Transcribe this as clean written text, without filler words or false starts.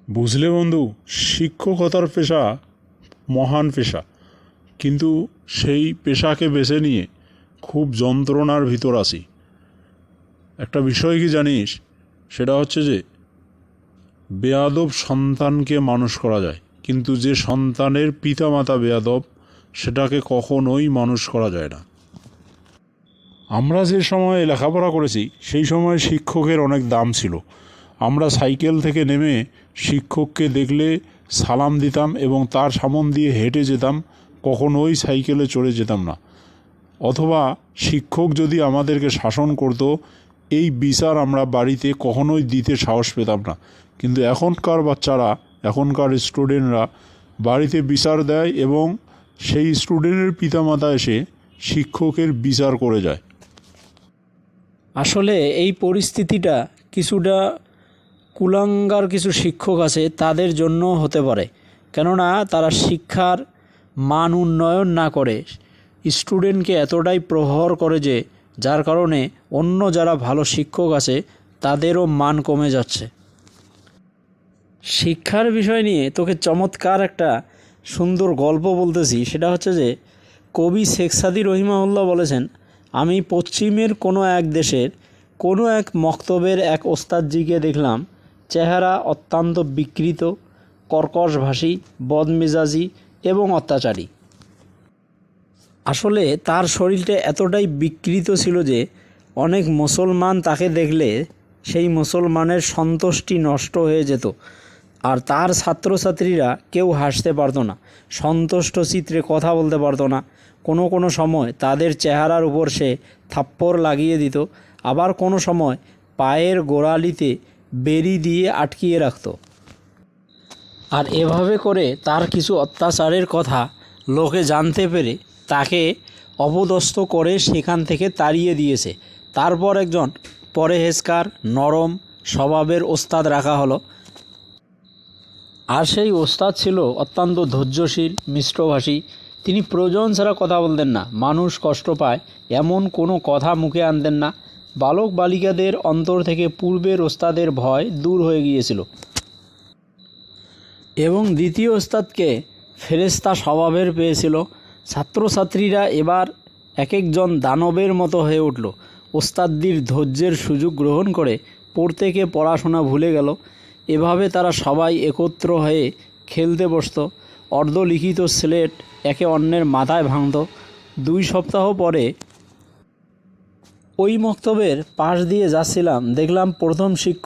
বুঝলে বন্ধু, শিক্ষকতার পেশা মহান পেশা, কিন্তু সেই পেশাকে বেছে নিয়ে খুব যন্ত্রণার ভিতর আছি। একটা বিষয় কি জানিস? সেটা হচ্ছে যে বেয়াদব সন্তানকে মানুষ করা যায়, কিন্তু যে সন্তানের পিতামাতা বেয়াদব সেটাকে কখনোই মানুষ করা যায় না। আমরা যে সময়ে লেখাপড়া করেছি সেই সময় শিক্ষকের অনেক দাম ছিল। আমরা সাইকেল থেকে নেমে শিক্ষককে দেখলে সালাম দিতাম এবং তার সামন দিয়ে হেঁটে যেতাম, কখনোই সাইকেলে চড়ে যেতাম না। অথবা শিক্ষক যদি আমাদেরকে শাসন করত, এই বিচার আমরা বাড়িতে কখনোই দিতে সাহস পেতাম না। কিন্তু এখনকার বাচ্চারা, এখনকার স্টুডেন্টরা বাড়িতে বিচার দেয় এবং সেই স্টুডেন্টের পিতামাতা এসে শিক্ষকের বিচার করে যায়। আসলে এই পরিস্থিতিটা কিছুটা কুলাঙ্গার কিছু শিক্ষক আছে তাদের জন্য হতে পারে, কেননা তারা শিক্ষার মান উন্নয়ন না করে স্টুডেন্টকে এতটাই প্রহর করে যে যার কারণে অন্য যারা ভালো শিক্ষক আছে তাদেরও মান কমে যাচ্ছে। শিক্ষার বিষয় নিয়ে তোকে চমৎকার একটা সুন্দর গল্প বলতেছি। সেটা হচ্ছে যে কবি শেখ সাদী রহিমাহুল্লাহ বলেছেন, আমি পশ্চিমের কোনো এক দেশের কোনো এক মক্তবের এক ওস্তাদজিকে দেখলাম, চেহারা অত্যন্ত বিকৃত, কর্কশভাষী, বদমেজাজি এবং অত্যাচারী। আসলে তার শরীরটা এতটাই বিকৃত ছিল যে অনেক মুসলমান তাকে দেখলে সেই মুসলমানের সন্তুষ্টি নষ্ট হয়ে যেত, আর তার ছাত্রছাত্রীরা কেউ হাসতে পারতো না, সন্তুষ্ট চিত্রে কথা বলতে পারতো না। কোনো কোনো সময় তাদের চেহারার উপর সে থাপ্পড় লাগিয়ে দিত, আবার কোনো সময় পায়ের গোড়ালিতে বেড়ি দিয়ে আটকিয়ে রাখত। আর এভাবে করে তার কিছু অত্যাচারের কথা লোকে জানতে পেরে তাকে অপদস্থ করে সেখান থেকে তাড়িয়ে দিয়েছে। তারপর একজন পরহেজগার, নরম স্বভাবের ওস্তাদ রাখা হলো। আর সেই ওস্তাদ ছিল অত্যন্ত ধৈর্যশীল, মিষ্টভাষী। তিনি প্রয়োজন ছাড়া কথা বলতেন না, মানুষ কষ্ট পায় এমন কোনো কথা মুখে আনতেন না। বালক বালিকাদের অন্তর থেকে পূর্বের ওস্তাদের ভয় দূর হয়ে গিয়েছিল এবং দ্বিতীয় ওস্তাদকে ফেরেশতা স্বভাবের পেয়েছিল। ছাত্রছাত্রীরা এবার এক একজন দানবের মতো হয়ে উঠল। ওস্তাদদের ধৈর্যের সুযোগ গ্রহণ করে প্রত্যেকে পড়াশোনা ভুলে গেল। এভাবে তারা সবাই একত্র হয়ে খেলতে বসত। অর্ধলিখিত স্লেট একে অন্যের মাথায় ভাঙত। 2 সপ্তাহ পরে ওই মক্তবের পাশ দিয়ে যাচ্ছিলাম, দেখলাম প্রথম শিক্ষক